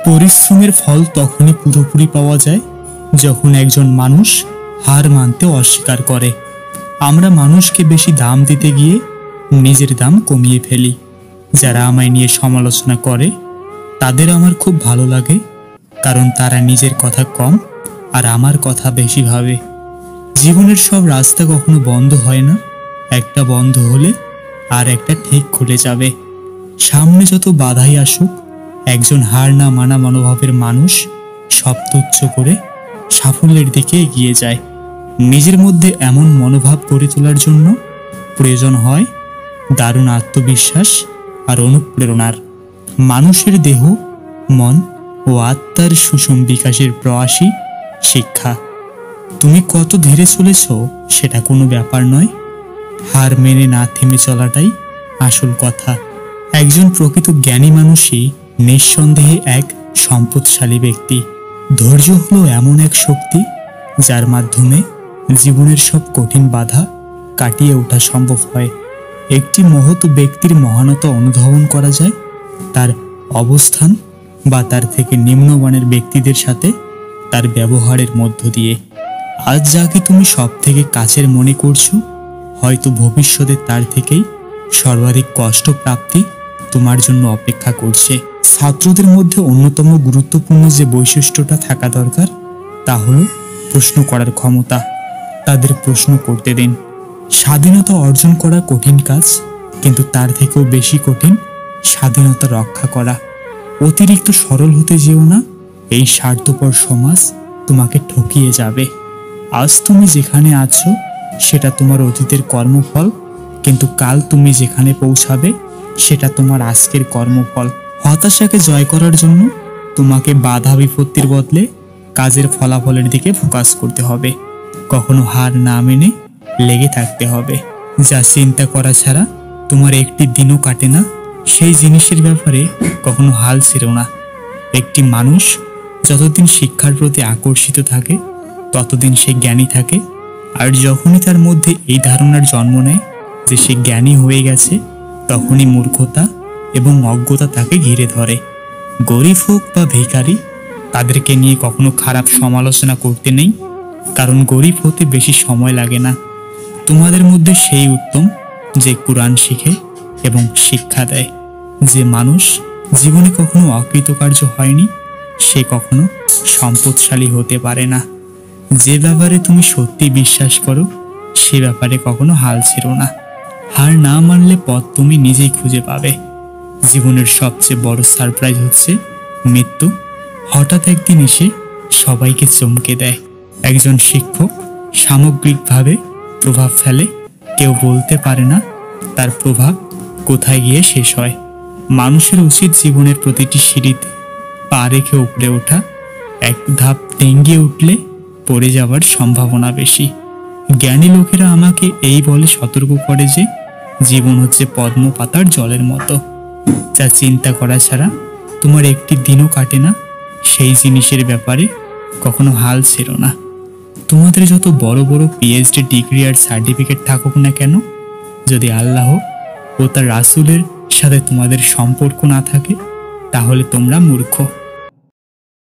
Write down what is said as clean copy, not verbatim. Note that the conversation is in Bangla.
পরিশ্রমের ফল তখনই পুরোপুরি পাওয়া যায় যখন একজন মানুষ হার মানতে অস্বীকার করে। আমরা মানুষকে বেশি দাম দিতে গিয়ে নিজের দাম কমিয়ে ফেলি। যারা আমায় নিয়ে সমালোচনা করে তাদের আমার খুব ভালো লাগে, কারণ তারা নিজের কথা কম আর আমার কথা বেশি ভাবে। জীবনের সব রাস্তা কখনো বন্ধ হয় না, একটা বন্ধ হলে আর একটা ঠিক খুলে যাবে। সামনে যত বাধাই আসুক, একজন হার না মানা মনোভাবের মানুষ সব তুচ্ছ করে সাফল্যের দিকে এগিয়ে যায়। নিজের মধ্যে এমন মনোভাব গড়ে তোলার জন্য প্রয়োজন হয় দারুণ আত্মবিশ্বাস আর অনুপ্রেরণার। মানুষের দেহ, মন ও আত্মার সুষম বিকাশের প্রয়াসী শিক্ষা। তুমি কত ধীরে চলেছ সেটা কোনো ব্যাপার নয়, হার মেনে না থেমে চলাটাই আসল কথা। একজন প্রকৃত জ্ঞানী মানুষই নিঃসন্দেহে এক সম্পদশালী ব্যক্তি। ধৈর্য হলো এমন এক শক্তি যার মাধ্যমে জীবনের সব কঠিন বাধা কাটিয়ে ওঠা সম্ভব হয়। একটি মহৎ ব্যক্তির মহানতা অনুধাবন করা যায় তার অবস্থান বা তার থেকে নিম্নমানের ব্যক্তিদের সাথে তার ব্যবহারের মধ্য দিয়ে। আজ যাকে তুমি সব থেকে কাছের মনে করছো, হয়তো ভবিষ্যতে তার থেকেই সর্বাধিক কষ্ট প্রাপ্তি তোমার জন্য অপেক্ষা করছে। ছাত্রদের মধ্যে অন্যতম গুরুত্বপূর্ণ যে বৈশিষ্ট্যটা থাকা দরকার তা হলো প্রশ্ন করার ক্ষমতা। তাদের প্রশ্ন করতে দিন। স্বাধীনতা অর্জন করা কঠিন কাজ, কিন্তু তার থেকেও বেশি কঠিন স্বাধীনতা রক্ষা করা। অতিরিক্ত সরল হতে যেও না, এই স্বার্থপর সমাজ তোমাকে ঠকিয়ে যাবে। আজ তুমি যেখানে আছো সেটা তোমার অতীতের কর্মফল, কিন্তু কাল তুমি যেখানে পৌঁছাবে সেটা তোমার আজকের কর্মফল। হতাশাকে জয় করার জন্য তোমাকে বাধা বিপত্তির বদলে কাজের ফলাফলের দিকে ফোকাস করতে হবে। কখনো হার না মেনে লেগে থাকতে হবে। যা চিন্তা করা ছাড়া তোমার একটি দিনও কাটে না, সেই জিনিসের ব্যাপারে কখনো হাল ছেড়ো না। একটি মানুষ যতদিন শিক্ষার প্রতি আকর্ষিত থাকে ততদিন সে জ্ঞানী থাকে, আর যখনই তার মধ্যে এই ধারণার জন্ম নেয় যে সে জ্ঞানী হয়ে গেছে, তখনই মূর্খতা এবং অজ্ঞতা তাকে ঘিরে ধরে। গরিব হোক বা ভিখারি, তাদেরকে নিয়ে কখনো খারাপ সমালোচনা করতে নেই, কারণ গরিব হতে বেশি সময় লাগে না। তোমাদের মধ্যে সেই উত্তম যে কুরআন শিখে এবং শিক্ষা দেয়। যে মানুষ জীবনে কখনো অকৃতকার্য হয়নি সে কখনো সম্পদশালী হতে পারে না। যে ব্যাপারে তুমি সত্যি বিশ্বাস করো সে ব্যাপারে কখনো হাল ছেড়ো না। হার না মানলে পথ তুমি নিজেই খুঁজে পাবে। জীবনের সবচেয়ে বড় সারপ্রাইজ হচ্ছে মৃত্যু। হঠাৎ একদিন এসে সবাইকে চমকে দেয়। একজন শিক্ষক সামগ্রিকভাবে প্রভাব ফেলে, কেউ বলতে পারে না তার প্রভাব কোথায় গিয়ে শেষ হয়। মানুষের উচিত জীবনের প্রতিটি সিঁড়িতে পা রেখে উপরে ওঠা। এক ধাপ টেঙ্গিয়ে উঠলে পড়ে যাওয়ার সম্ভাবনা বেশি। জ্ঞানী লোকেরা আমাকে এই বলে সতর্ক করে যে জীবন হচ্ছে পদ্ম পাতার জলের মতো, যা চিন্তা করা ছাড়া তোমার একটি দিনও কাটে না। সেই জিনিসের ব্যাপারে কখনো হাল ছেড়ো না। তোমাদের যত বড় বড় পিএইচডি ডিগ্রি আর সার্টিফিকেট থাকুক না কেন, যদি আল্লাহ ও তার রাসূলের সাথে তোমাদের সম্পর্ক না থাকে তাহলে তোমরা মূর্খ।